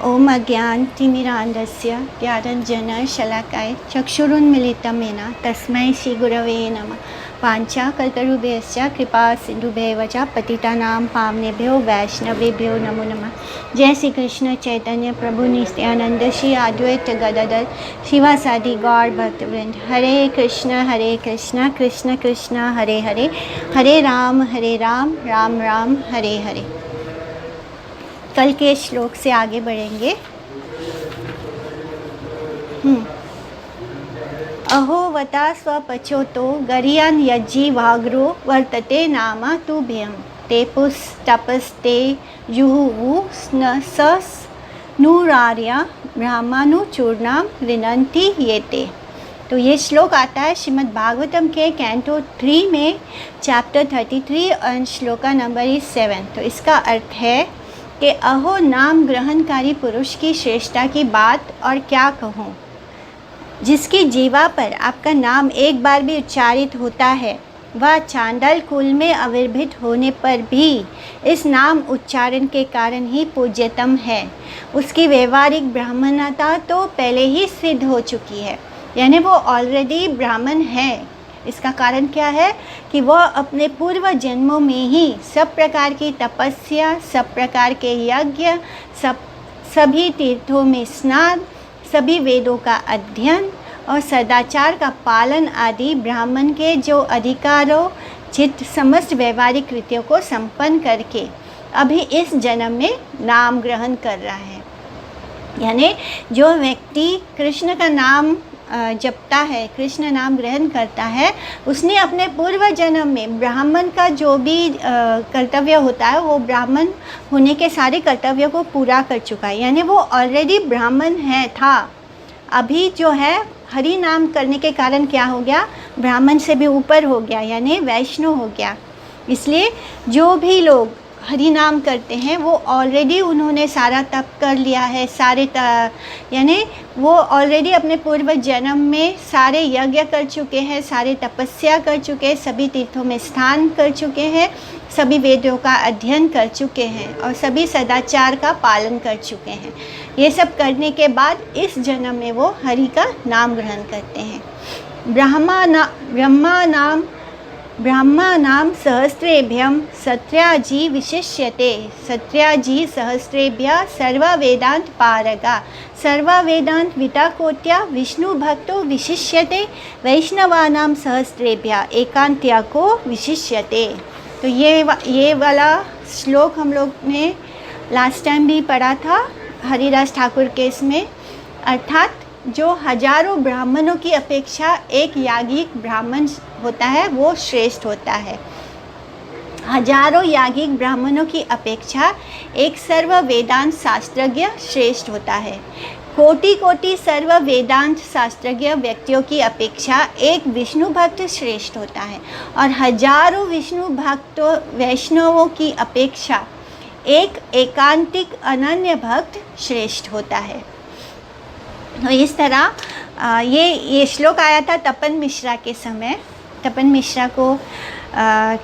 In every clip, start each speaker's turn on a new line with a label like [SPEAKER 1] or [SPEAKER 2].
[SPEAKER 1] ओम अज्ञानतिमिरान्धस्य ज्ञानञ्जनशलाकाय चक्षुरुन्मीलितं येन तस्मै श्रीगुरवे नमः। वाञ्छाकल्पतरुभ्यश्च कृपासिन्धुभ्येव च पतितानां पावनेभ्यो वैष्णवेभ्यो नमो नमः। जय श्री कृष्ण चैतन्य प्रभु नित्यानंद श्री अद्वैत गदाधर शिवासादि गौर भक्तवृंद। हरे कृष्ण कृष्ण कृष्ण हरे हरे, हरे राम राम राम हरे हरे। कल के श्लोक से आगे बढ़ेंगे। अहोवता स्वपचोतो गरियान यज्जी वाग्रो वर्तते नामा तुभ्यं तेपुस्तपस्ते जुहुवु स्नसस नूरार्या ब्राह्मणुचूर्णां रिनंति येते। तो ये श्लोक आता है श्रीमद् भागवतम के कैंटो 3 में चैप्टर 33 और श्लोका नंबर 7। तो इसका अर्थ है कि अहो नाम ग्रहणकारी पुरुष की श्रेष्ठता की बात और क्या कहूँ। जिसकी जीवा पर आपका नाम एक बार भी उच्चारित होता है वह चांडाल कुल में आविर्भूत होने पर भी इस नाम उच्चारण के कारण ही पूज्यतम है। उसकी व्यवहारिक ब्राह्मणता तो पहले ही सिद्ध हो चुकी है, यानी वो ऑलरेडी ब्राह्मण है। इसका कारण क्या है कि वह अपने पूर्व जन्मों में ही सब प्रकार की तपस्या, सब प्रकार के यज्ञ, सभी तीर्थों में स्नान, सभी वेदों का अध्ययन और सदाचार का पालन आदि ब्राह्मण के जो अधिकारों चित्त समस्त व्यवहारिक कृत्यों को संपन्न करके अभी इस जन्म में नाम ग्रहण कर रहा है। यानी जो व्यक्ति कृष्ण का नाम जपता है, कृष्ण नाम ग्रहण करता है, उसने अपने पूर्व जन्म में ब्राह्मण का जो भी कर्तव्य होता है वो ब्राह्मण होने के सारे कर्तव्यों को पूरा कर चुका है। यानी वो ऑलरेडी ब्राह्मण था। अभी जो है हरि नाम करने के कारण क्या हो गया, ब्राह्मण से भी ऊपर हो गया, यानी वैष्णव हो गया। इसलिए जो भी लोग हरि नाम करते हैं वो ऑलरेडी उन्होंने सारा तप कर लिया है, यानी वो ऑलरेडी अपने पूर्व जन्म में सारे यज्ञ कर चुके हैं, सारे तपस्या कर चुके हैं, सभी तीर्थों में स्नान कर चुके हैं, सभी वेदों का अध्ययन कर चुके हैं और सभी सदाचार का पालन कर चुके हैं। ये सब करने के बाद इस जन्म में वो हरि का नाम ग्रहण करते हैं। ब्रह्मानां सहस्रेभ्यं सत्याजी विशिष्यते। सत्याजी सहस्रेभ्यः सर्ववेदांत पारगा सर्ववेदांत विताकोट्या विष्णु भक्तो विशिष्यते। वैष्णवानां सहस्रेभ्यः एकांत्या को विशिष्यते। तो ये वाला श्लोक हम लोग ने लास्ट टाइम भी पढ़ा था हरिदास ठाकुर केस में। अर्थात जो हजारों ब्राह्मणों की अपेक्षा एक याज्ञिक ब्राह्मण होता है वो श्रेष्ठ होता है। हजारों याज्ञिक ब्राह्मणों की अपेक्षा एक सर्व वेदांत शास्त्रज्ञ श्रेष्ठ होता है। कोटि कोटि सर्व वेदांत शास्त्रज्ञ व्यक्तियों की अपेक्षा एक विष्णु भक्त श्रेष्ठ होता है और हजारों विष्णु भक्तों वैष्णवों की अपेक्षा एक एकांतिक अनन्य भक्त श्रेष्ठ होता है। तो इस तरह ये श्लोक आया था तपन मिश्रा के समय। तपन मिश्रा को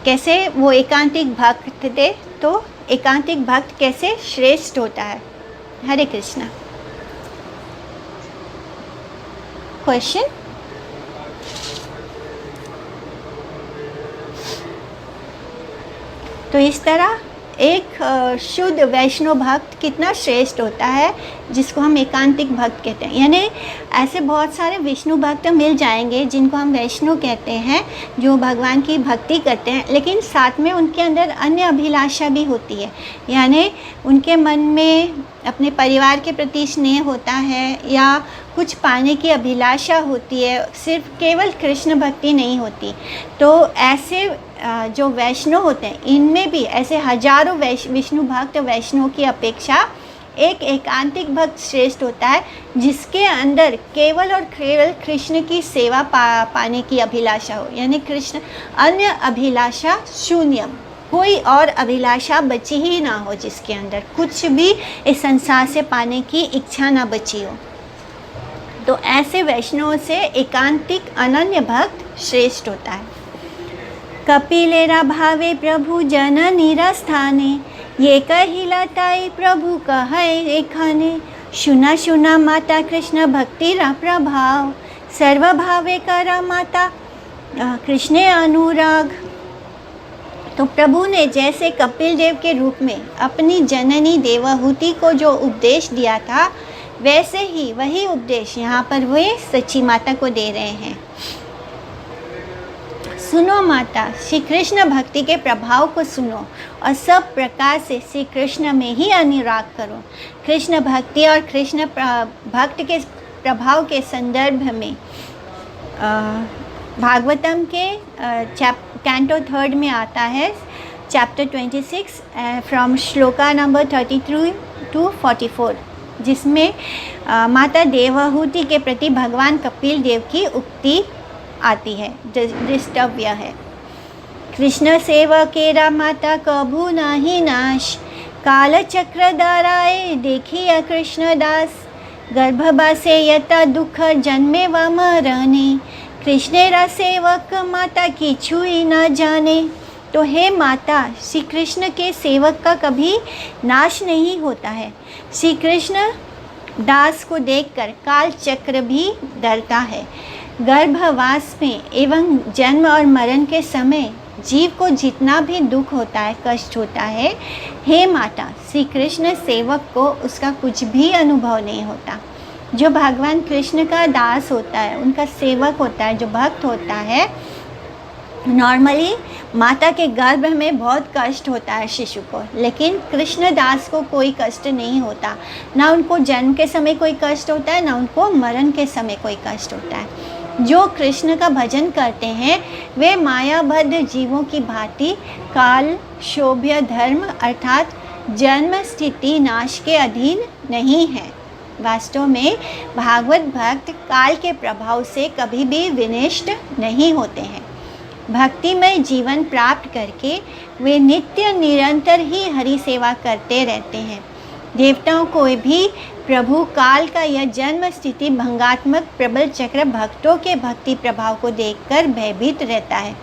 [SPEAKER 1] कैसे वो एकांतिक भक्त थे, तो एकांतिक भक्त कैसे श्रेष्ठ होता है। हरे कृष्णा। क्वेश्चन? तो इस तरह एक शुद्ध वैष्णव भक्त कितना श्रेष्ठ होता है, जिसको हम एकांतिक भक्त कहते हैं। यानी ऐसे बहुत सारे विष्णु भक्त मिल जाएंगे जिनको हम वैष्णव कहते हैं, जो भगवान की भक्ति करते हैं, लेकिन साथ में उनके अंदर अन्य अभिलाषा भी होती है। यानी उनके मन में अपने परिवार के प्रति स्नेह होता है या कुछ पाने की अभिलाषा होती है, सिर्फ केवल कृष्ण भक्ति नहीं होती। तो ऐसे जो वैष्णव होते हैं इनमें भी ऐसे हजारों विष्णु भक्त वैष्णव की अपेक्षा एक एकांतिक भक्त श्रेष्ठ होता है, जिसके अंदर केवल और केवल कृष्ण की सेवा पाने की अभिलाषा हो। यानी कृष्ण, अन्य अभिलाषा शून्य, कोई और अभिलाषा बची ही ना हो, जिसके अंदर कुछ भी इस संसार से पाने की इच्छा ना बची हो। तो ऐसे वैष्णव से एकांतिक अनन्य भक्त श्रेष्ठ होता है। कपिलेरा भावे प्रभु जन निरस्थाने ये कहिलाताई प्रभु कहे एखाने, शुना शुना माता कृष्ण भक्ति रा प्रभाव, सर्वभावे करा माता कृष्ण अनुराग। तो प्रभु ने जैसे कपिल देव के रूप में अपनी जननी देवहूति को जो उपदेश दिया था, वैसे ही वही उपदेश यहाँ पर वे सच्ची माता को दे रहे हैं। सुनो माता, श्री कृष्ण भक्ति के प्रभाव को सुनो और सब प्रकार से श्री कृष्ण में ही अनुराग करो। कृष्ण भक्ति और कृष्ण भक्त के प्रभाव के संदर्भ में भागवतम के कैंटो 3 में आता है, chapter 26 from shloka number 33 to 44, जिसमें माता देवहूति के प्रति भगवान कपिल देव की उक्ति आती है, दृष्टव्य है। कृष्ण सेवकेरा माता कभू नाही नाश, काल चक्र दाराए देखिया कृष्णदास, गर्भवासे यता दुख जन्मे व मरने, कृष्णेरा सेवक माता की छुई न जाने। तो हे माता, श्री कृष्ण के सेवक का कभी नाश नहीं होता है। श्री कृष्ण दास को देखकर काल चक्र भी डरता है। गर्भवास में एवं जन्म और मरण के समय जीव को जितना भी दुख होता है, कष्ट होता है, हे माता, श्री कृष्ण सेवक को उसका कुछ भी अनुभव नहीं होता। जो भगवान कृष्ण का दास होता है, उनका सेवक होता है, जो भक्त होता है, नॉर्मली माता के गर्भ में बहुत कष्ट होता है शिशु को, लेकिन कृष्ण दास को कोई कष्ट नहीं होता। ना उनको जन्म के समय कोई कष्ट होता है, ना उनको मरण के समय कोई कष्ट होता है। जो कृष्ण का भजन करते हैं वे मायाबद्ध जीवों की भांति काल शोभ्य धर्म अर्थात जन्म स्थिति नाश के अधीन नहीं है। वास्तव में भागवत भक्त काल के प्रभाव से कभी भी विनष्ट नहीं होते हैं। भक्तिमय जीवन प्राप्त करके वे नित्य निरंतर ही हरि सेवा करते रहते हैं। देवताओं को भी प्रभु काल का यह जन्म स्थिति भंगात्मक प्रबल चक्र भक्तों के भक्ति प्रभाव को देखकर भयभीत रहता है।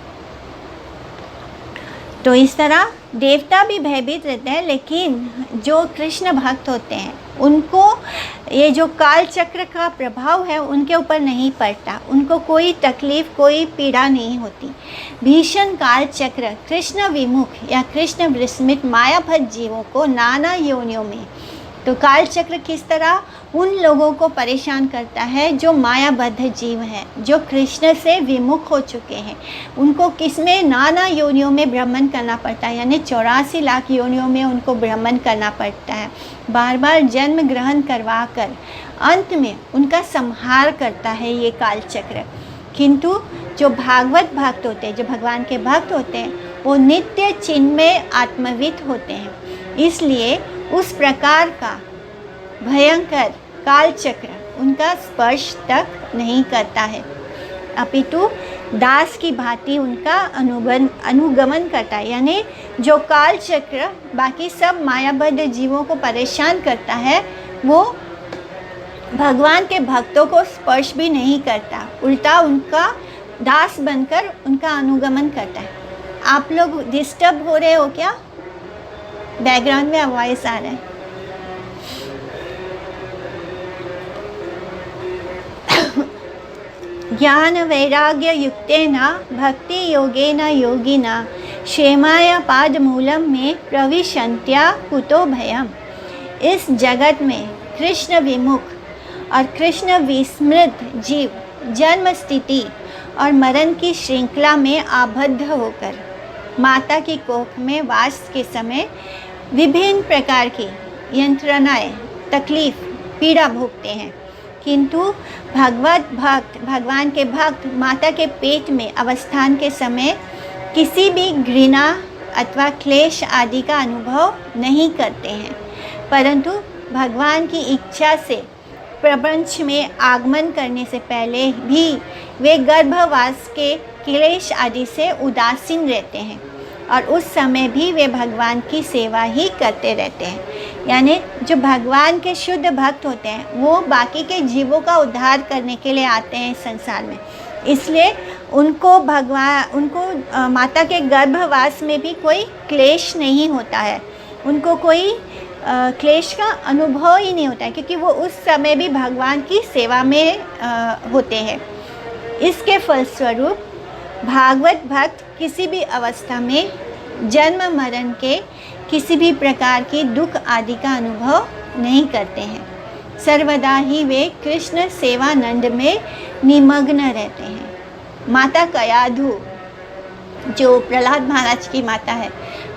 [SPEAKER 1] तो इस तरह देवता भी भयभीत रहते हैं, लेकिन जो कृष्ण भक्त होते हैं उनको ये जो काल चक्र का प्रभाव है उनके ऊपर नहीं पड़ता, उनको कोई तकलीफ कोई पीड़ा नहीं होती। भीषण काल चक्र कृष्ण विमुख या कृष्ण विस्मृत मायाभक्त जीवों को नाना योनियों में, तो काल चक्र किस तरह उन लोगों को परेशान करता है जो मायाबद्ध जीव हैं, जो कृष्ण से विमुख हो चुके हैं। उनको किसमें नाना योनियों में भ्रमण करना पड़ता है, यानी 84 लाख योनियों में उनको भ्रमण करना पड़ता है, बार बार जन्म ग्रहण करवा कर अंत में उनका संहार करता है ये काल चक्र। किंतु जो भागवत भक्त होते हैं, जो भगवान के भक्त होते हैं, वो नित्य चिन्मय आत्मविद होते हैं। इसलिए उस प्रकार का भयंकर काल चक्र उनका स्पर्श तक नहीं करता है, अपितु दास की भांति उनका अनुगमन करता है। यानी जो काल चक्र बाकी सब मायाबद्ध जीवों को परेशान करता है, वो भगवान के भक्तों को स्पर्श भी नहीं करता, उल्टा उनका दास बनकर उनका अनुगमन करता है। आप लोग डिस्टर्ब हो रहे हो क्या? बैकग्राउंड में आवाज़ आ रहा है। ज्ञान वैराग्य युक्तेन भक्ति योगेन योगिना क्षेमाय पादमूलम में प्रविशन्त्या कुतो भयम। इस जगत में कृष्ण विमुख और कृष्ण विस्मृत जीव जन्म स्थिति और मरण की श्रृंखला में आबद्ध होकर माता की कोख में वास के समय विभिन्न प्रकार की यंत्रणाएं तकलीफ पीड़ा भोगते हैं। किंतु भगवत भक्त भगवान के भक्त माता के पेट में अवस्थान के समय किसी भी घृणा अथवा क्लेश आदि का अनुभव नहीं करते हैं, परंतु भगवान की इच्छा से प्रपंच में आगमन करने से पहले भी वे गर्भवास के क्लेश आदि से उदासीन रहते हैं और उस समय भी वे भगवान की सेवा ही करते रहते हैं। यानी जो भगवान के शुद्ध भक्त होते हैं वो बाकी के जीवों का उद्धार करने के लिए आते हैं इस संसार में, इसलिए उनको माता के गर्भवास में भी कोई क्लेश नहीं होता है। उनको कोई क्लेश का अनुभव ही नहीं होता है, क्योंकि वो उस समय भी भगवान की सेवा में होते हैं। इसके फलस्वरूप भागवत भक्त किसी भी अवस्था में जन्म मरण के किसी भी प्रकार की दुख आदि का अनुभव नहीं करते हैं। सर्वदा ही वे कृष्ण सेवानंद में निमग्न रहते हैं। माता कयाधु, जो प्रहलाद महाराज की माता है,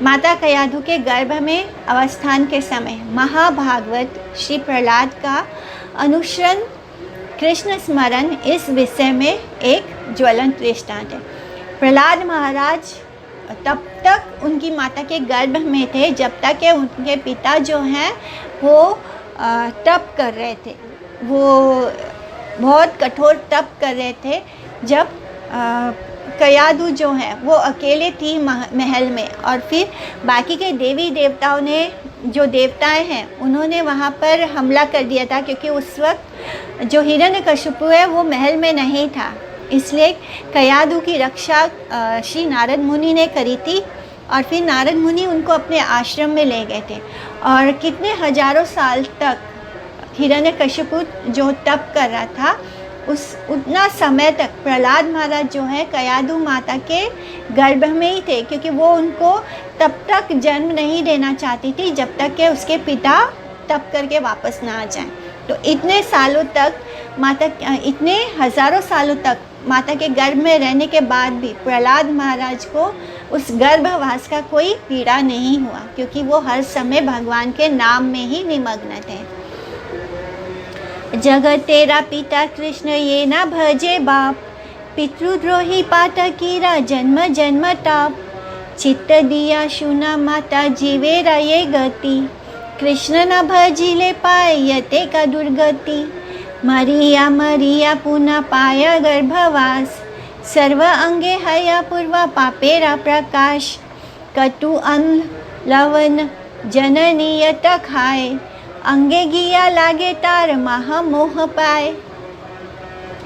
[SPEAKER 1] माता कयाधु के गर्भ में अवस्थान के समय महाभागवत श्री प्रहलाद का अनुसरण कृष्ण स्मरण इस विषय में एक ज्वलंत दृष्टांत है। प्रहलाद महाराज तब तक उनकी माता के गर्भ में थे जब तक कि उनके पिता जो हैं वो तप कर रहे थे, वो बहुत कठोर तप कर रहे थे। जब कयाधु जो है वो अकेले थी महल में, और फिर बाकी के देवी देवताओं ने, जो देवताएं हैं, उन्होंने वहाँ पर हमला कर दिया था, क्योंकि उस वक्त जो हिरण्यकशिपु है वो महल में नहीं था। इसलिए कयाधु की रक्षा श्री नारद मुनि ने करी थी, और फिर नारद मुनि उनको अपने आश्रम में ले गए थे। और कितने हजारों साल तक हिरण्यकशिपु जो तप कर रहा था, उतना समय तक प्रहलाद महाराज जो है कयाधु माता के गर्भ में ही थे, क्योंकि वो उनको तब तक जन्म नहीं देना चाहती थी जब तक कि उसके पिता तप करके वापस ना आ जाएं। तो इतने सालों तक इतने हज़ारों सालों तक माता के गर्भ में रहने के बाद भी प्रहलाद महाराज को उस गर्भवास का कोई पीड़ा नहीं हुआ, क्योंकि वो हर समय भगवान के नाम में ही निमग्न थे। जगत तेरा पिता कृष्ण ये ना भजे बाप, पितृद्रोही पातकीरा जन्म जन्म ताप, चित्त दिया शुना माता जीवेरा ये गति, कृष्ण न भजिले पाए यते का दुर्गति, मरिया मरिया पुनः पाया गर्भवास, सर्व अंगे हया पूर्व पापेरा प्रकाश, कटु अन्न लवन जननी यत खाए, अंगे गिया लागे तार महामोह पाए,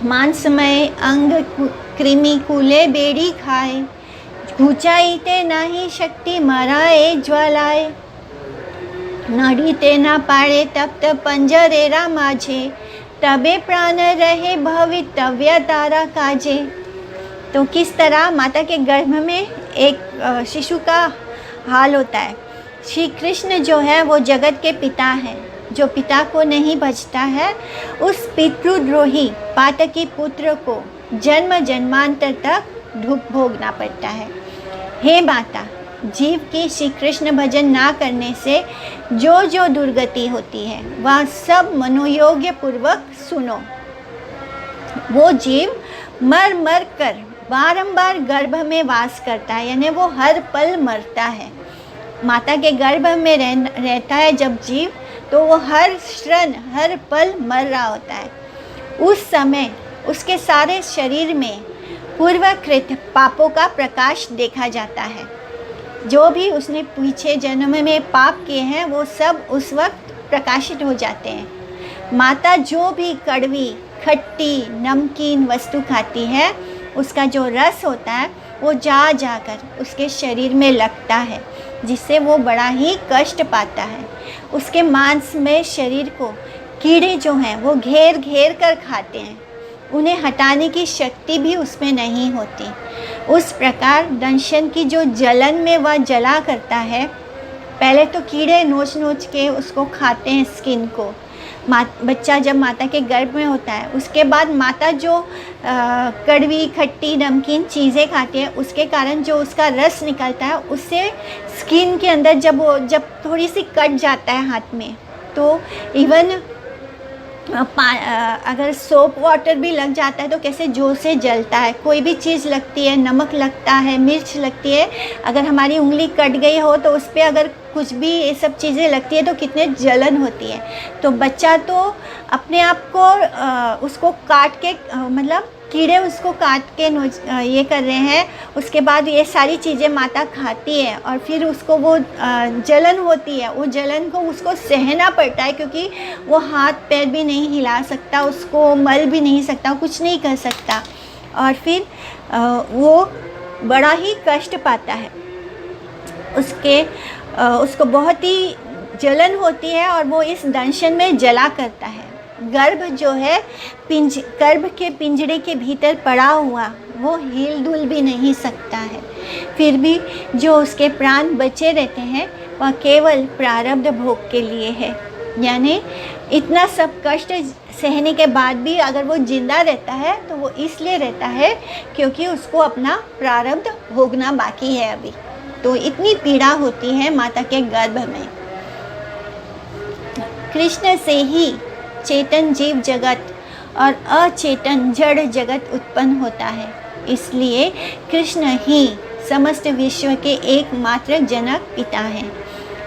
[SPEAKER 1] मांसमय अंग कृमि कुले बेड़ी खाए, घुचाई ते नाही शक्ति मराए ज्वालाए, नड़ी ते ना पाड़े तप्त पंजरेरा माझे, तबे प्राण रहे भवितव्य तारा काजे। तो किस तरह माता के गर्भ में एक शिशु का हाल होता है। श्री कृष्ण जो है वो जगत के पिता हैं, जो पिता को नहीं भजता है उस पितृद्रोही पातकी पुत्र को जन्म जन्मांतर तक दुख भोगना पड़ता है। हे माता, जीव की श्री कृष्ण भजन ना करने से जो जो दुर्गति होती है वह सब मनोयोग्य पूर्वक सुनो। वो जीव मर मर कर बारंबार गर्भ में वास करता है, यानी वो हर पल मरता है। माता के गर्भ में रहता है जब जीव, तो वो हर क्षण हर पल मर रहा होता है। उस समय उसके सारे शरीर में पूर्वकृत पापों का प्रकाश देखा जाता है। जो भी उसने पीछे जन्म में पाप किए हैं वो सब उस वक्त प्रकाशित हो जाते हैं। माता जो भी कड़वी, खट्टी, नमकीन वस्तु खाती है, उसका जो रस होता है वो जा जाकर उसके शरीर में लगता है, जिससे वो बड़ा ही कष्ट पाता है। उसके मांस में शरीर को कीड़े जो हैं वो घेर घेर कर खाते हैं, उन्हें हटाने की शक्ति भी उसमें नहीं होती। उस प्रकार दंशन की जो जलन में वह जला करता है, पहले तो कीड़े नोच नोच के उसको खाते हैं स्किन को। बच्चा जब माता के गर्भ में होता है, उसके बाद माता जो कड़वी, खट्टी, नमकीन चीज़ें खाती है, उसके कारण जो उसका रस निकलता है, उससे स्किन के अंदर जब थोड़ी सी कट जाता है हाथ में, तो इवन अगर सोप वाटर भी लग जाता है तो कैसे जोर से जलता है। कोई भी चीज़ लगती है, नमक लगता है, मिर्च लगती है, अगर हमारी उंगली कट गई हो तो उस पर अगर कुछ भी ये सब चीज़ें लगती है तो कितने जलन होती है। तो बच्चा तो अपने आप को उसको काट के मतलब कीड़े उसको काट के ये कर रहे हैं, उसके बाद ये सारी चीज़ें माता खाती है और फिर उसको वो जलन होती है, वो जलन को उसको सहना पड़ता है, क्योंकि वो हाथ पैर भी नहीं हिला सकता, उसको मल भी नहीं सकता, कुछ नहीं कर सकता, और फिर वो बड़ा ही कष्ट पाता है। उसके उसको बहुत ही जलन होती है और वो इस दंशन में जला करता है। गर्भ जो है गर्भ के पिंजरे के भीतर पड़ा हुआ, वो हिल डुल भी नहीं सकता है। फिर भी जो उसके प्राण बचे रहते हैं वह केवल प्रारब्ध भोग के लिए है। यानी इतना सब कष्ट सहने के बाद भी अगर वो जिंदा रहता है तो वो इसलिए रहता है क्योंकि उसको अपना प्रारब्ध भोगना बाकी है अभी। तो इतनी पीड़ा होती है माता के गर्भ में। कृष्ण से ही चेतन जीव जगत और अचेतन जड़ जगत उत्पन्न होता है। इसलिए कृष्ण ही समस्त विश्व के एकमात्र जनक पिता हैं।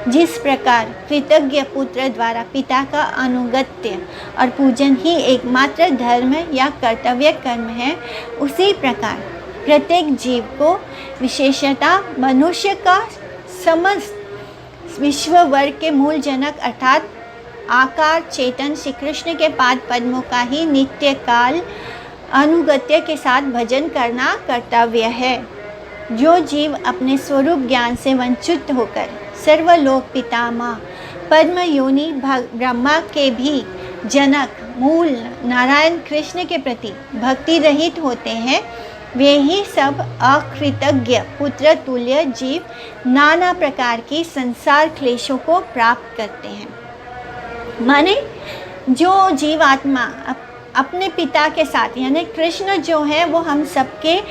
[SPEAKER 1] जिस प्रकार कृतज्ञ पुत्र द्वारा पिता का अनुगत्य और पूजन ही एकमात्र धर्म या कर्तव्य कर्म है, उसी प्रकार प्रत्येक जीव को विशेषतः मनुष्य का समस्त विश्व वर्ग के मूल जनक अर्थात आकार चेतन श्री कृष्ण के पाद पद्मों का ही नित्य काल अनुगत्य के साथ भजन करना कर्तव्य है। जो जीव अपने स्वरूप ज्ञान से वंचित होकर सर्वलोक पितामह पद्म योनि ब्रह्मा के भी जनक मूल नारायण कृष्ण के प्रति भक्ति रहित होते हैं, वे ही सब अकृतज्ञ पुत्र तुल्य जीव नाना प्रकार की संसार क्लेशों को प्राप्त करते हैं। माने जो जीव आत्मा अपने पिता के साथ, यानी कृष्ण जो है वो हम सबके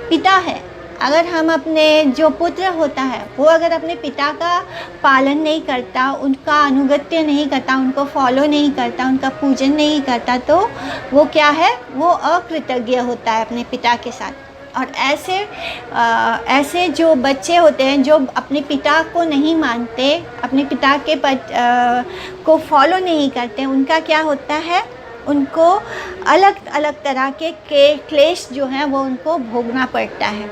[SPEAKER 1] पिता है। अगर हम अपने जो पुत्र होता है वो अगर अपने पिता का पालन नहीं करता, उनका अनुगत्य नहीं करता, उनको फॉलो नहीं करता, उनका पूजन नहीं करता, तो वो क्या है, वो अकृतज्ञ होता है अपने पिता के साथ। और ऐसे जो बच्चे होते हैं जो अपने पिता को नहीं मानते, अपने पिता के को फॉलो नहीं करते, उनका क्या होता है, उनको अलग अलग तरह के क्लेश जो हैं वो उनको भोगना पड़ता है।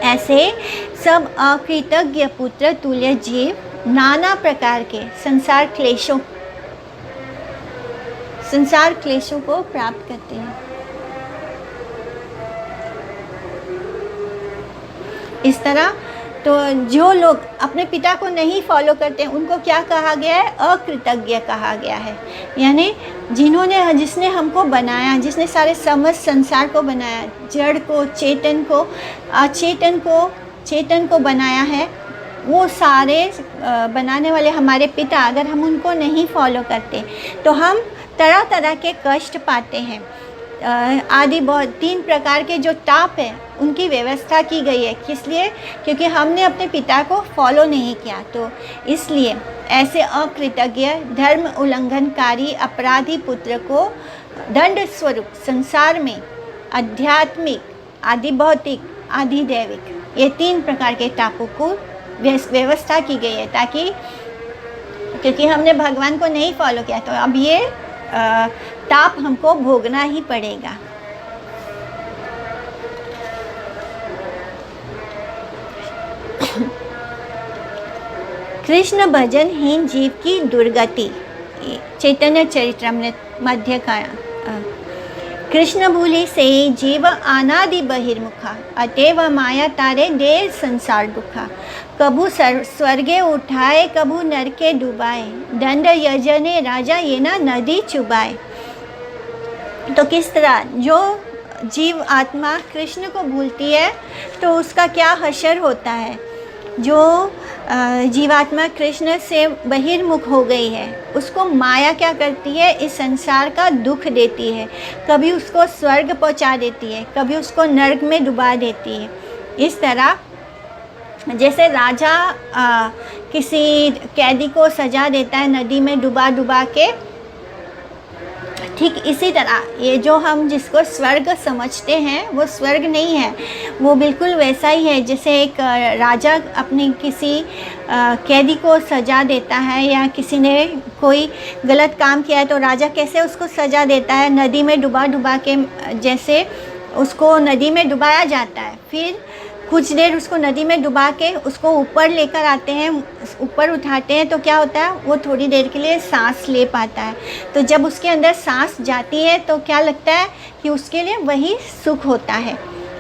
[SPEAKER 1] ऐसे सब अकृतज्ञ पुत्र तुल्य जीव नाना प्रकार के संसार क्लेशों को प्राप्त करते हैं। इस तरह तो जो लोग अपने पिता को नहीं फॉलो करते उनको क्या कहा गया है, अकृतज्ञ कहा गया है। यानी जिसने हमको बनाया, जिसने सारे समस्त संसार को बनाया, जड़ को चेतन को चेतन को बनाया है, वो सारे बनाने वाले हमारे पिता, अगर हम उनको नहीं फॉलो करते तो हम तरह तरह के कष्ट पाते हैं। आदि बहुत 3 प्रकार के जो ताप है उनकी व्यवस्था की गई है। किस लिए? क्योंकि हमने अपने पिता को फॉलो नहीं किया। तो इसलिए ऐसे अकृतज्ञ धर्म उल्लंघनकारी अपराधी पुत्र को दंड स्वरूप संसार में आध्यात्मिक, आदि भौतिक, आदि दैविक, ये 3 प्रकार के तापों को व्यवस्था की गई है, ताकि क्योंकि हमने भगवान को नहीं फॉलो किया तो अब ये ताप हमको भोगना ही पड़ेगा। कृष्ण भजनहीन जीव की दुर्गति, चैतन्य चरितामृत मध्य का। कृष्ण भूलि से जीव अनादि बहिर्मुखा, अतएव माया तारे देर संसार दुखा। कभू स्वर्गे उठाए कभू नरके डुबाए, दंड यजने राजा ये ना नदी चुबाए। तो किस तरह जो जीव आत्मा कृष्ण को भूलती है तो उसका क्या हशर होता है। जो जीवात्मा कृष्ण से बहिर्मुख हो गई है उसको माया क्या करती है, इस संसार का दुख देती है। कभी उसको स्वर्ग पहुंचा देती है, कभी उसको नर्क में डुबा देती है। इस तरह जैसे राजा किसी कैदी को सजा देता है नदी में डुबा डुबा के, ठीक इसी तरह ये जो हम जिसको स्वर्ग समझते हैं वो स्वर्ग नहीं है, वो बिल्कुल वैसा ही है जैसे एक राजा अपने किसी कैदी को सजा देता है, या किसी ने कोई गलत काम किया है तो राजा कैसे उसको सजा देता है, नदी में डुबा डुबा के, जैसे उसको नदी में डुबाया जाता है, फिर कुछ देर उसको नदी में डुबा के उसको ऊपर लेकर आते हैं, ऊपर उठाते हैं, तो क्या होता है, वो थोड़ी देर के लिए सांस ले पाता है। तो जब उसके अंदर सांस जाती है तो क्या लगता है कि उसके लिए वही सुख होता है।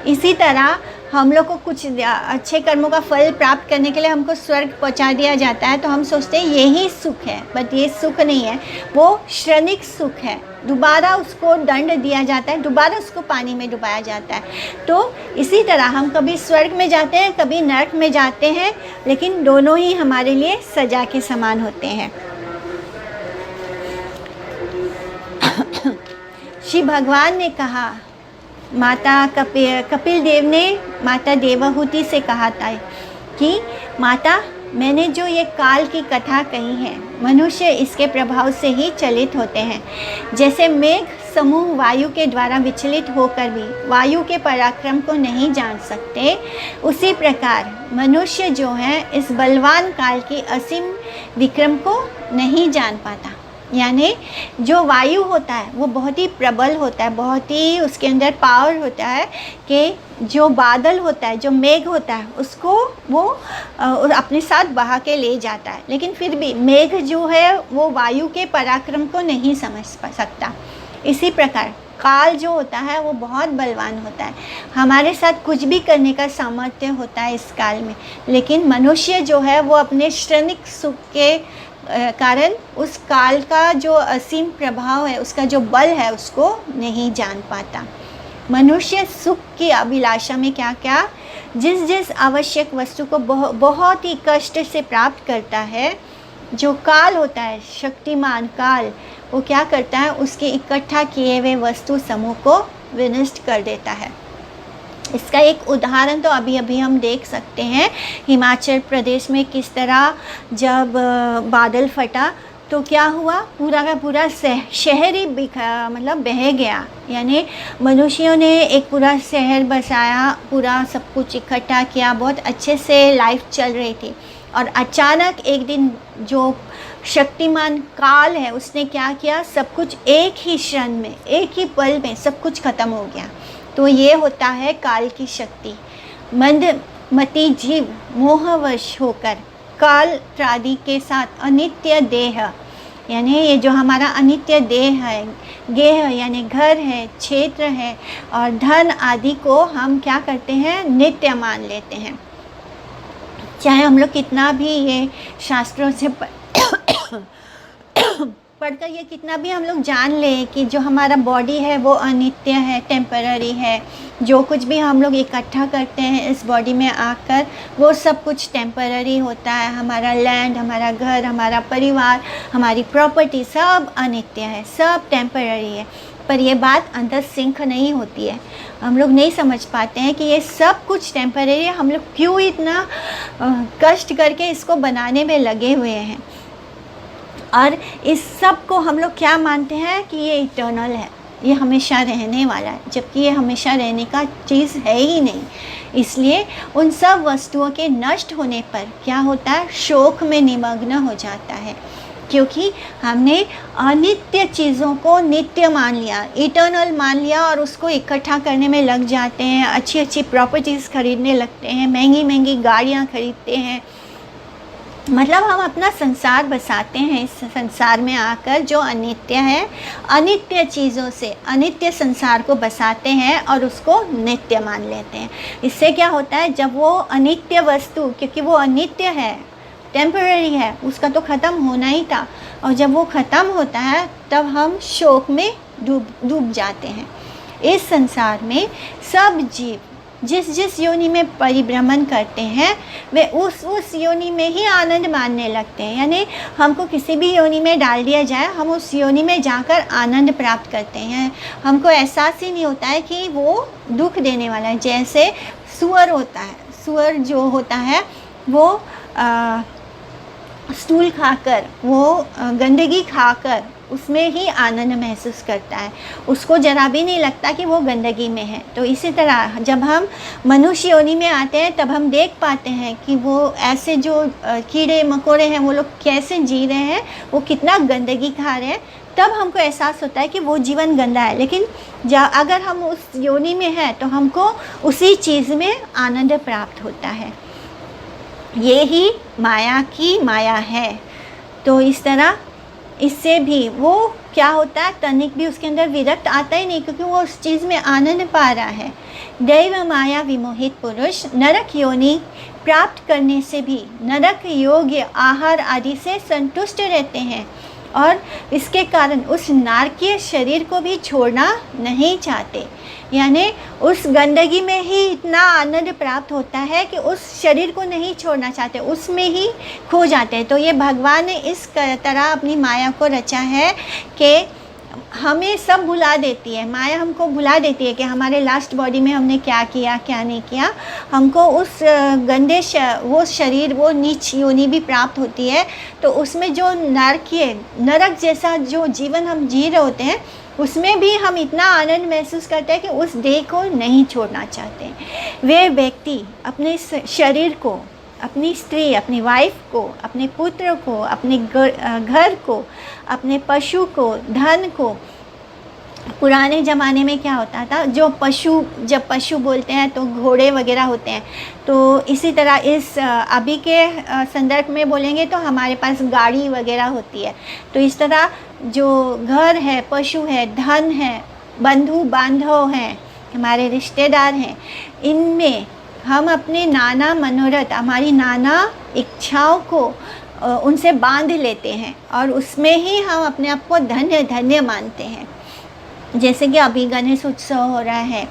[SPEAKER 1] इसी तरह हम लोग को कुछ अच्छे कर्मों का फल प्राप्त करने के लिए हमको स्वर्ग पहुंचा दिया जाता है, तो हम सोचते हैं यही सुख है, बट ये सुख नहीं है, वो क्षणिक सुख है। दोबारा उसको दंड दिया जाता है, दोबारा उसको पानी में डुबाया जाता है। तो इसी तरह हम कभी स्वर्ग में जाते हैं, कभी नरक में जाते हैं, लेकिन दोनों ही हमारे लिए सजा के समान होते हैं। श्री भगवान ने कहा, माता कपिल देव ने माता देवहूति से कहा था कि माता, मैंने जो ये काल की कथा कही है, मनुष्य इसके प्रभाव से ही चलित होते हैं। जैसे मेघ समूह वायु के द्वारा विचलित होकर भी वायु के पराक्रम को नहीं जान सकते, उसी प्रकार मनुष्य जो है इस बलवान काल की असीम विक्रम को नहीं जान पाता। यानी जो वायु होता है वो बहुत ही प्रबल होता है, बहुत ही उसके अंदर पावर होता है कि जो बादल होता है, जो मेघ होता है, उसको वो अपने साथ बहा के ले जाता है। लेकिन फिर भी मेघ जो है वो वायु के पराक्रम को नहीं समझ सकता। इसी प्रकार काल जो होता है वो बहुत बलवान होता है, हमारे साथ कुछ भी करने का सामर्थ्य होता है इस काल में, लेकिन मनुष्य जो है वो अपने क्षणिक सुख के कारण उस काल का जो असीम प्रभाव है, उसका जो बल है, उसको नहीं जान पाता। मनुष्य सुख की अभिलाषा में क्या क्या जिस आवश्यक वस्तु को बहुत ही कष्ट से प्राप्त करता है, जो काल होता है, शक्तिमान काल, वो क्या करता है, उसके इकट्ठा किए हुए वस्तु समूह को विनष्ट कर देता है। इसका एक उदाहरण तो अभी हम देख सकते हैं। हिमाचल प्रदेश में किस तरह जब बादल फटा तो क्या हुआ, पूरा का पूरा शहर ही मतलब बह गया। यानी मनुष्यों ने एक पूरा शहर बसाया, पूरा सब कुछ इकट्ठा किया, बहुत अच्छे से लाइफ चल रही थी, और अचानक एक दिन जो शक्तिमान काल है उसने क्या किया, सब कुछ एक ही क्षण में, एक ही पल में सब कुछ ख़त्म हो गया। तो ये होता है काल की शक्ति। मंदमती जीव मोहवश होकर काल त्रादि के साथ अनित्य देह, यानी ये जो हमारा अनित्य देह है, गेह यानी घर है, क्षेत्र है और धन आदि को हम क्या करते हैं, नित्य मान लेते हैं। चाहे हम लोग कितना भी ये शास्त्रों से पढ़कर ये कितना भी हम लोग जान लें कि जो हमारा बॉडी है वो अनित्य है, टेम्पररी है, जो कुछ भी हम लोग इकट्ठा करते हैं इस बॉडी में आकर वो सब कुछ टेम्पररी होता है। हमारा लैंड, हमारा घर, हमारा परिवार, हमारी प्रॉपर्टी सब अनित्य है, सब टेम्पररी है। पर ये बात अंदर सिंक नहीं होती है, हम लोग नहीं समझ पाते हैं कि ये सब कुछ टेम्पररी है। हम लोग क्यों इतना कष्ट करके इसको बनाने में लगे हुए हैं, और इस सब को हम लोग क्या मानते हैं कि ये इटर्नल है, ये हमेशा रहने वाला है, जबकि ये हमेशा रहने का चीज़ है ही नहीं। इसलिए उन सब वस्तुओं के नष्ट होने पर क्या होता है, शोक में निमग्न हो जाता है, क्योंकि हमने अनित्य चीज़ों को नित्य मान लिया, इटर्नल मान लिया, और उसको इकट्ठा करने में लग जाते हैं। अच्छी अच्छी प्रॉपर्टीज़ खरीदने लगते हैं, महंगी महंगी गाड़ियाँ खरीदते हैं, मतलब हम अपना संसार बसाते हैं इस संसार में आकर जो अनित्य है। अनित्य चीज़ों से अनित्य संसार को बसाते हैं और उसको नित्य मान लेते हैं। इससे क्या होता है, जब वो अनित्य वस्तु, क्योंकि वो अनित्य है, टेम्पररी है, उसका तो ख़त्म होना ही था, और जब वो ख़त्म होता है तब हम शोक में डूब जाते हैं। इस संसार में सब जीव जिस योनि में परिभ्रमण करते हैं वे उस योनि में ही आनंद मानने लगते हैं। यानी हमको किसी भी योनि में डाल दिया जाए, हम उस योनि में जाकर आनंद प्राप्त करते हैं। हमको एहसास ही नहीं होता है कि वो दुख देने वाला है। जैसे सुअर होता है, सुअर जो होता है वो स्टूल खाकर, वो गंदगी खाकर उसमें ही आनंद महसूस करता है, उसको जरा भी नहीं लगता कि वो गंदगी में है। तो इसी तरह जब हम मनुष्य योनि में आते हैं तब हम देख पाते हैं कि वो ऐसे जो कीड़े मकोड़े हैं वो लोग कैसे जी रहे हैं, वो कितना गंदगी खा रहे हैं, तब हमको एहसास होता है कि वो जीवन गंदा है। लेकिन अगर हम उस योनि में हैं तो हमको उसी चीज़ में आनंद प्राप्त होता है। ये ही माया की माया है। तो इस तरह इससे भी वो क्या होता है, तनिक भी उसके अंदर विरक्त आता ही नहीं, क्योंकि वो उस चीज़ में आनंद पा रहा है। दैव माया विमोहित पुरुष नरक योनि प्राप्त करने से भी नरक योग्य आहार आदि से संतुष्ट रहते हैं, और इसके कारण उस नारकीय शरीर को भी छोड़ना नहीं चाहते। यानी उस गंदगी में ही इतना आनंद प्राप्त होता है कि उस शरीर को नहीं छोड़ना चाहते, उसमें ही खो जाते हैं। तो ये भगवान ने इस तरह अपनी माया को रचा है कि हमें सब भुला देती है, माया हमको भुला देती है कि हमारे लास्ट बॉडी में हमने क्या किया क्या नहीं किया। हमको उस गंदे वो शरीर, वो नीच योनि भी प्राप्त होती है। तो उसमें जो नरक जैसा जो जीवन हम जी रहे होते हैं, उसमें भी हम इतना आनंद महसूस करते हैं कि उस देह को नहीं छोड़ना चाहते। वे व्यक्ति अपने शरीर को, अपनी स्त्री, अपनी वाइफ को, अपने पुत्र को, अपने घर को, अपने पशु को, धन को, पुराने ज़माने में क्या होता था, जो पशु, जब पशु बोलते हैं तो घोड़े वगैरह होते हैं, तो इसी तरह इस अभी के संदर्भ में बोलेंगे तो हमारे पास गाड़ी वगैरह होती है। तो इस तरह जो घर है, पशु है, धन है, बंधु बांधव हैं, हमारे रिश्तेदार हैं, इनमें हम अपने नाना मनोरथ, हमारी नाना इच्छाओं को उनसे बांध लेते हैं, और उसमें ही हम अपने आप को धन्य धन्य मानते हैं। जैसे कि अभी गणेश उत्सव हो रहा है,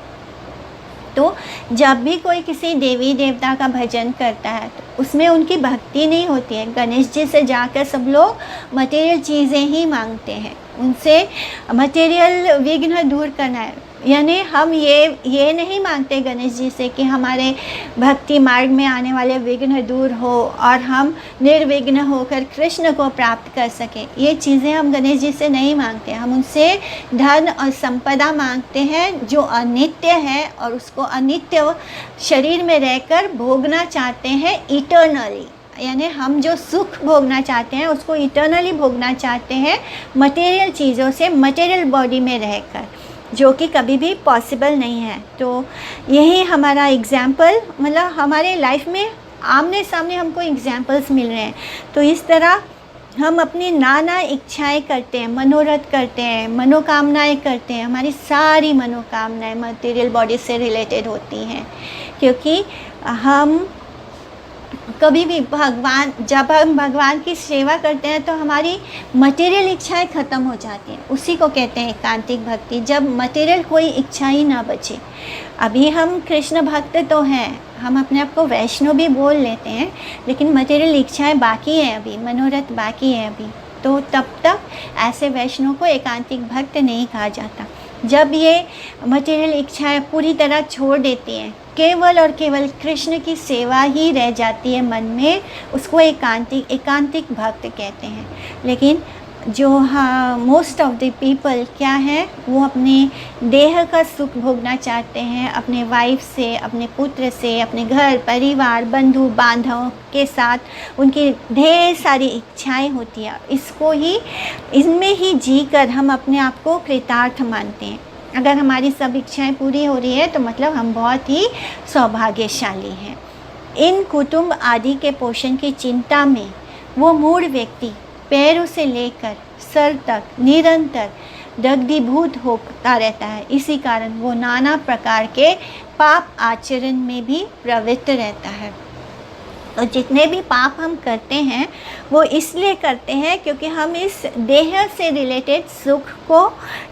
[SPEAKER 1] तो जब भी कोई किसी देवी देवता का भजन करता है तो उसमें उनकी भक्ति नहीं होती है। गणेश जी से जाकर सब लोग मटेरियल चीज़ें ही मांगते हैं, उनसे मटेरियल विघ्न दूर करना है। यानी हम ये नहीं मांगते गणेश जी से कि हमारे भक्ति मार्ग में आने वाले विघ्न दूर हो और हम निर्विघ्न होकर कृष्ण को प्राप्त कर सकें। ये चीज़ें हम गणेश जी से नहीं मांगते। हम उनसे धन और संपदा मांगते हैं जो अनित्य है, और उसको अनित्य शरीर में रहकर भोगना चाहते हैं इटर्नली। यानी हम जो सुख भोगना चाहते हैं उसको इटर्नली भोगना चाहते हैं मटेरियल चीज़ों से, मटेरियल बॉडी में रहकर, जो कि कभी भी पॉसिबल नहीं है। तो यही हमारा एग्ज़ाम्पल, मतलब हमारे लाइफ में आमने सामने हमको एग्ज़ाम्पल्स मिल रहे हैं। तो इस तरह हम अपनी नाना इच्छाएं करते हैं, मनोरथ करते हैं, मनोकामनाएं करते हैं। हमारी सारी मनोकामनाएं मटेरियल बॉडी से रिलेटेड होती हैं, क्योंकि हम कभी भी जब हम भगवान की सेवा करते हैं तो हमारी मटेरियल इच्छाएं ख़त्म हो जाती हैं। उसी को कहते हैं एकांतिक भक्ति, जब मटेरियल कोई इच्छा ही ना बचे। अभी हम कृष्ण भक्त तो हैं, हम अपने आप को वैष्णव भी बोल लेते हैं, लेकिन मटेरियल इच्छाएं बाकी हैं, अभी मनोरथ बाकी है अभी। तो तब तक ऐसे वैष्णव को एकांतिक भक्त नहीं कहा जाता। जब ये मटेरियल इच्छाएं पूरी तरह छोड़ देती हैं, केवल और केवल कृष्ण की सेवा ही रह जाती है मन में, उसको एकांतिक भक्त कहते हैं। लेकिन जो मोस्ट ऑफ द पीपल क्या है, वो अपने देह का सुख भोगना चाहते हैं, अपने वाइफ से, अपने पुत्र से, अपने घर परिवार बंधु बांधवों के साथ उनकी ढेर सारी इच्छाएं होती हैं। इनमें ही जीकर हम अपने आप को कृतार्थ मानते हैं। अगर हमारी सब इच्छाएं पूरी हो रही है तो मतलब हम बहुत ही सौभाग्यशाली हैं। इन कुटुंब आदि के पोषण की चिंता में वो मूढ़ व्यक्ति पैरों से लेकर सर तक निरंतर दग्धीभूत होता रहता है। इसी कारण वो नाना प्रकार के पाप आचरण में भी प्रवृत्त रहता है। तो जितने भी पाप हम करते हैं वो इसलिए करते हैं क्योंकि हम इस देह से रिलेटेड सुख को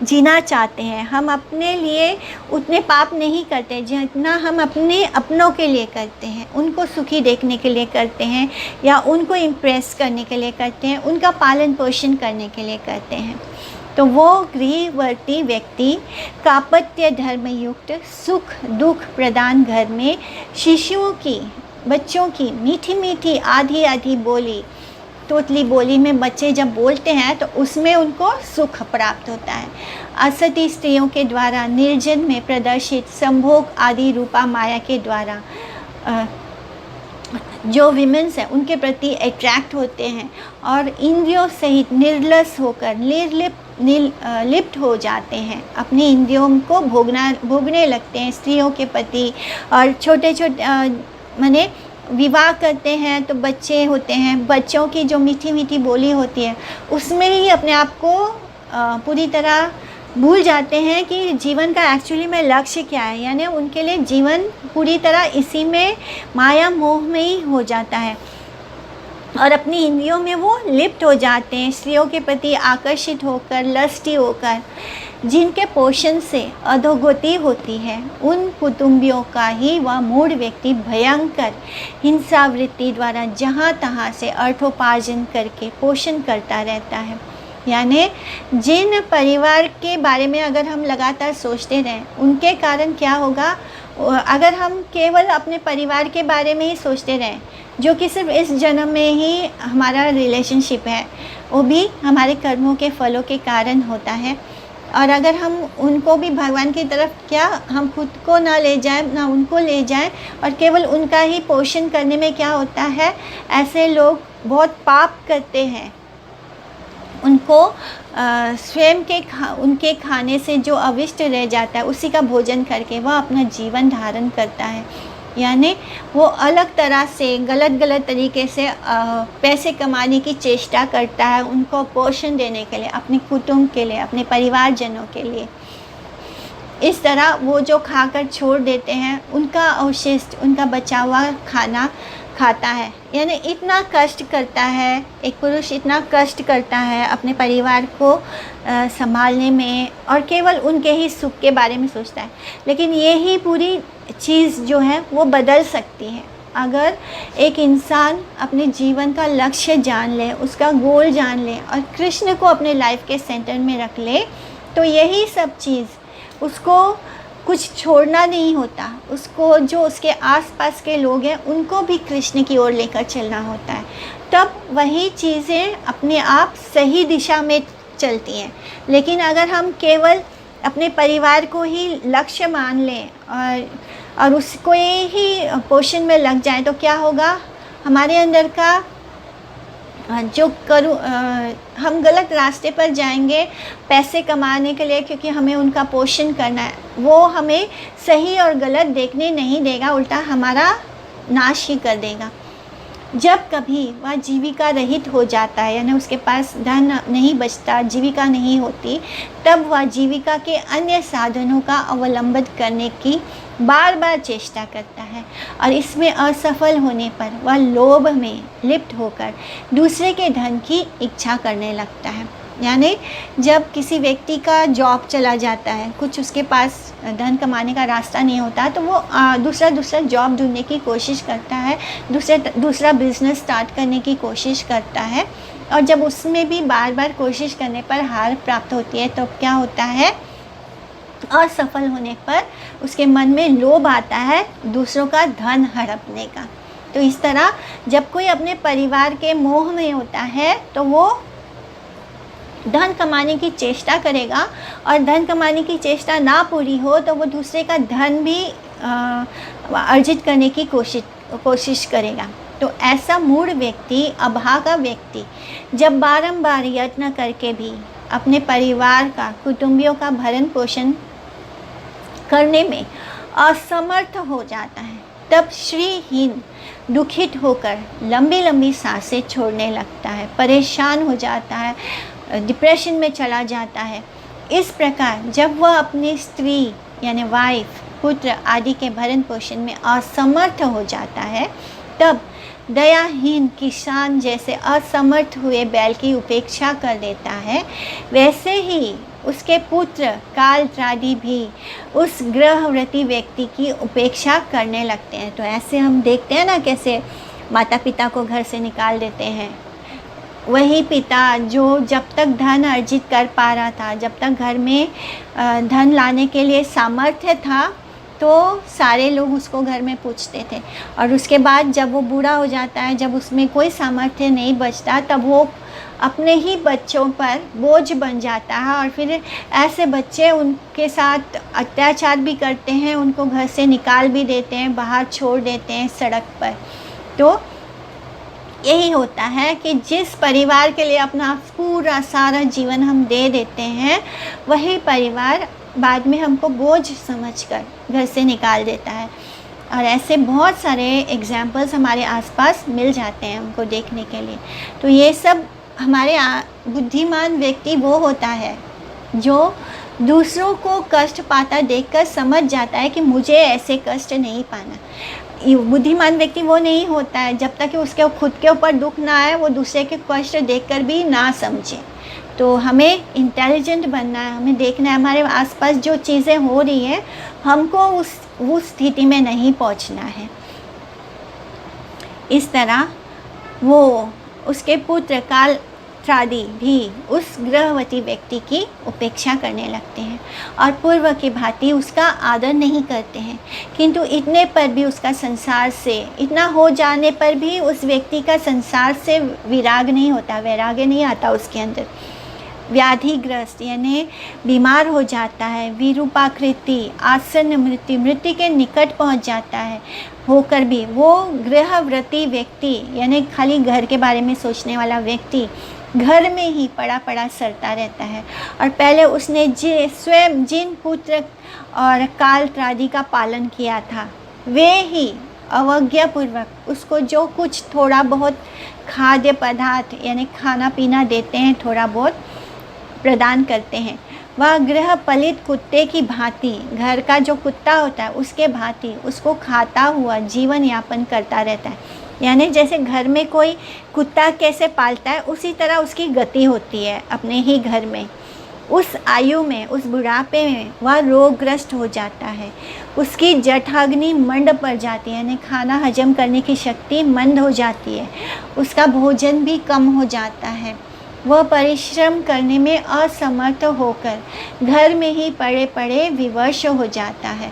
[SPEAKER 1] जीना चाहते हैं। हम अपने लिए उतने पाप नहीं करते जितना हम अपने अपनों के लिए करते हैं, उनको सुखी देखने के लिए करते हैं, या उनको इम्प्रेस करने के लिए करते हैं, उनका पालन पोषण करने के लिए करते हैं। तो वो गृहवर्ती व्यक्ति कापट्य धर्म युक्त सुख दुख प्रदान घर में शिशुओं की, बच्चों की मीठी मीठी आधी आधी बोली, तोतली बोली में बच्चे जब बोलते हैं तो उसमें उनको सुख प्राप्त होता है। असती स्त्रियों के द्वारा निर्जन में प्रदर्शित संभोग आदि रूपा माया के द्वारा जो विमेंस हैं उनके प्रति अट्रैक्ट होते हैं और इंद्रियों सहित निर्लस होकर लिप्त हो जाते हैं, अपनी इंद्रियों को भोगने लगते हैं स्त्रियों के प्रति। और छोटे छोटे माने विवाह करते हैं तो बच्चे होते हैं, बच्चों की जो मीठी मीठी बोली होती है उसमें ही अपने आप को पूरी तरह भूल जाते हैं कि जीवन का एक्चुअली में लक्ष्य क्या है। यानी उनके लिए जीवन पूरी तरह इसी में माया मोह में ही हो जाता है और अपनी इंद्रियों में वो लिप्त हो जाते हैं, स्त्रियों के प्रति आकर्षित होकर, लस्टी होकर। जिनके पोषण से अधोगति होती है उन कुटुंबियों का ही वह मूढ़ व्यक्ति भयंकर हिंसा वृत्ति द्वारा जहाँ तहाँ से अर्थोपार्जन करके पोषण करता रहता है। यानी जिन परिवार के बारे में अगर हम लगातार सोचते रहें उनके कारण क्या होगा, अगर हम केवल अपने परिवार के बारे में ही सोचते रहें जो कि सिर्फ इस जन्म में ही हमारा रिलेशनशिप है, वो भी हमारे कर्मों के फलों के कारण होता है। और अगर हम उनको भी भगवान की तरफ क्या हम खुद को ना ले जाएं ना उनको ले जाएं और केवल उनका ही पोषण करने में क्या होता है, ऐसे लोग बहुत पाप करते हैं। उनको स्वयं के उनके खाने से जो अविष्ट रह जाता है उसी का भोजन करके वह अपना जीवन धारण करता है। यानी वो अलग तरह से गलत तरीके से पैसे कमाने की चेष्टा करता है उनको पोषण देने के लिए, अपने कुटुंब के लिए, अपने परिवारजनों के लिए। इस तरह वो जो खाकर छोड़ देते हैं उनका अवशिष्ट, उनका बचा हुआ खाना खाता है। यानी इतना कष्ट करता है एक पुरुष, इतना कष्ट करता है अपने परिवार को संभालने में और केवल उनके ही सुख के बारे में सोचता है। लेकिन यही पूरी चीज़ जो है वो बदल सकती है अगर एक इंसान अपने जीवन का लक्ष्य जान ले, उसका गोल जान ले और कृष्ण को अपने लाइफ के सेंटर में रख ले, तो यही सब चीज़ उसको कुछ छोड़ना नहीं होता। उसको जो उसके आसपास के लोग हैं उनको भी कृष्ण की ओर लेकर चलना होता है, तब वही चीज़ें अपने आप सही दिशा में चलती हैं। लेकिन अगर हम केवल अपने परिवार को ही लक्ष्य मान लें और उसको ही पोषण में लग जाएं तो क्या होगा, हमारे अंदर का जो हम गलत रास्ते पर जाएंगे पैसे कमाने के लिए, क्योंकि हमें उनका पोषण करना है। वो हमें सही और गलत देखने नहीं देगा, उल्टा हमारा नाश ही कर देगा। जब कभी वह जीविका रहित हो जाता है, यानी उसके पास धन नहीं बचता, जीविका नहीं होती, तब वह जीविका के अन्य साधनों का अवलंबन करने की बार बार चेष्टा करता है और इसमें असफल होने पर वह लोभ में लिप्त होकर दूसरे के धन की इच्छा करने लगता है। यानी जब किसी व्यक्ति का जॉब चला जाता है, कुछ उसके पास धन कमाने का रास्ता नहीं होता, तो वो दूसरा जॉब ढूंढने की कोशिश करता है, दूसरा बिजनेस स्टार्ट करने की कोशिश करता है। और जब उसमें भी बार बार कोशिश करने पर हार प्राप्त होती है तो क्या होता है, असफल होने पर उसके मन में लोभ आता है दूसरों का धन हड़पने का। तो इस तरह जब कोई अपने परिवार के मोह में होता है तो वो धन कमाने की चेष्टा करेगा और धन कमाने की चेष्टा ना पूरी हो तो वो दूसरे का धन भी अर्जित करने की कोशिश करेगा। तो ऐसा मूढ़ व्यक्ति, अभागा व्यक्ति जब बारंबार यत्न करके भी अपने परिवार का, कुटुंबियों का भरण पोषण करने में असमर्थ हो जाता है, तब श्रीहीन दुखित होकर लंबी लंबी सांसें छोड़ने लगता है, परेशान हो जाता है, डिप्रेशन में चला जाता है। इस प्रकार जब वह अपनी स्त्री यानी वाइफ, पुत्र आदि के भरण पोषण में असमर्थ हो जाता है, तब दयाहीन किसान जैसे असमर्थ हुए बैल की उपेक्षा कर देता है, वैसे ही उसके पुत्र कालत्रादी भी उस गृहव्रती व्यक्ति की उपेक्षा करने लगते हैं। तो ऐसे हम देखते हैं ना, कैसे माता पिता को घर से निकाल देते हैं। वही पिता जो जब तक धन अर्जित कर पा रहा था, जब तक घर में धन लाने के लिए सामर्थ्य था, तो सारे लोग उसको घर में पूछते थे। और उसके बाद जब वो बूढ़ा हो जाता है, जब उसमें कोई सामर्थ्य नहीं बचता, तब वो अपने ही बच्चों पर बोझ बन जाता है और फिर ऐसे बच्चे उनके साथ अत्याचार भी करते हैं, उनको घर से निकाल भी देते हैं, बाहर छोड़ देते हैं सड़क पर। तो यही होता है कि जिस परिवार के लिए अपना पूरा सारा जीवन हम दे देते हैं, वही परिवार बाद में हमको बोझ समझकर घर से निकाल देता है। और ऐसे बहुत सारे एग्जाम्पल्स हमारे आसपास मिल जाते हैं हमको देखने के लिए। तो ये सब हमारे बुद्धिमान व्यक्ति वो होता है जो दूसरों को कष्ट पाता देखकर समझ जाता है कि मुझे ऐसे कष्ट नहीं पाना। बुद्धिमान व्यक्ति वो नहीं होता है जब तक कि उसके खुद के ऊपर दुख ना आए, वो दूसरे के कष्ट देखकर भी ना समझे। तो हमें इंटेलिजेंट बनना है, हमें देखना है हमारे आसपास जो चीज़ें हो रही हैं, हमको उस स्थिति में नहीं पहुंचना है। इस तरह वो उसके पुत्र कालत्रादि भी उस गृहवती व्यक्ति की उपेक्षा करने लगते हैं और पूर्व की भांति उसका आदर नहीं करते हैं। किंतु इतने पर भी उसका संसार से, इतना हो जाने पर भी उस व्यक्ति का संसार से विराग नहीं होता, वैराग्य नहीं आता उसके अंदर। व्याधिग्रस्त यानी बीमार हो जाता है, विरूपाकृति, आसन्न मृत्यु के निकट पहुंच जाता है होकर भी वो गृहव्रती व्यक्ति यानी खाली घर के बारे में सोचने वाला व्यक्ति घर में ही पड़ा पड़ा सड़ता रहता है। और पहले उसने स्वयं जिन पुत्र और कालत्रादि का पालन किया था, वे ही अवज्ञापूर्वक उसको जो कुछ थोड़ा बहुत खाद्य पदार्थ यानी खाना पीना देते हैं, थोड़ा बहुत प्रदान करते हैं, वह गृहपालित कुत्ते की भांति, घर का जो कुत्ता होता है उसके भांति उसको खाता हुआ जीवन यापन करता रहता है। यानी जैसे घर में कोई कुत्ता कैसे पालता है, उसी तरह उसकी गति होती है अपने ही घर में। उस आयु में, उस बुढ़ापे में वह रोगग्रस्त हो जाता है, उसकी जठराग्नि मंद पड़ जाती है, यानी खाना हजम करने की शक्ति मंद हो जाती है, उसका भोजन भी कम हो जाता है, वह परिश्रम करने में असमर्थ होकर घर में ही पड़े पड़े विवश हो जाता है।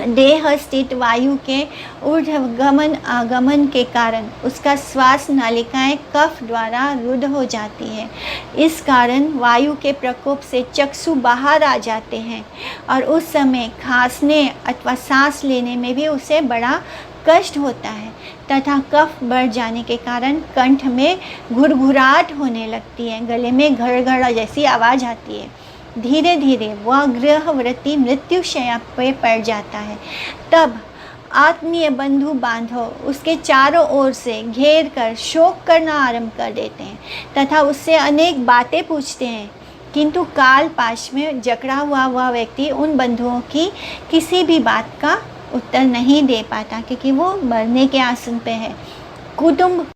[SPEAKER 1] देह स्थित वायु के ऊर्ध्वगमन आगमन के कारण उसका श्वास नालिकाएं कफ द्वारा रुद्ध हो जाती है। इस कारण वायु के प्रकोप से चक्षु बाहर आ जाते हैं और उस समय खांसने अथवा सांस लेने में भी उसे बड़ा कष्ट होता है तथा कफ बढ़ जाने के कारण कंठ में घुरघुराहट होने लगती है, गले में घड़ जैसी आवाज़ आती है। धीरे धीरे वह गृहव्रती मृत्युशय्या पे पड़ जाता है। तब आत्मीय बंधु बांधव उसके चारों ओर से घेर कर शोक करना आरंभ कर देते हैं तथा उससे अनेक बातें पूछते हैं, किंतु काल पाश में जकड़ा हुआ वह व्यक्ति उन बंधुओं की किसी भी बात का उत्तर नहीं दे पाता क्योंकि वो मरने के आसन पे है। कुटुंब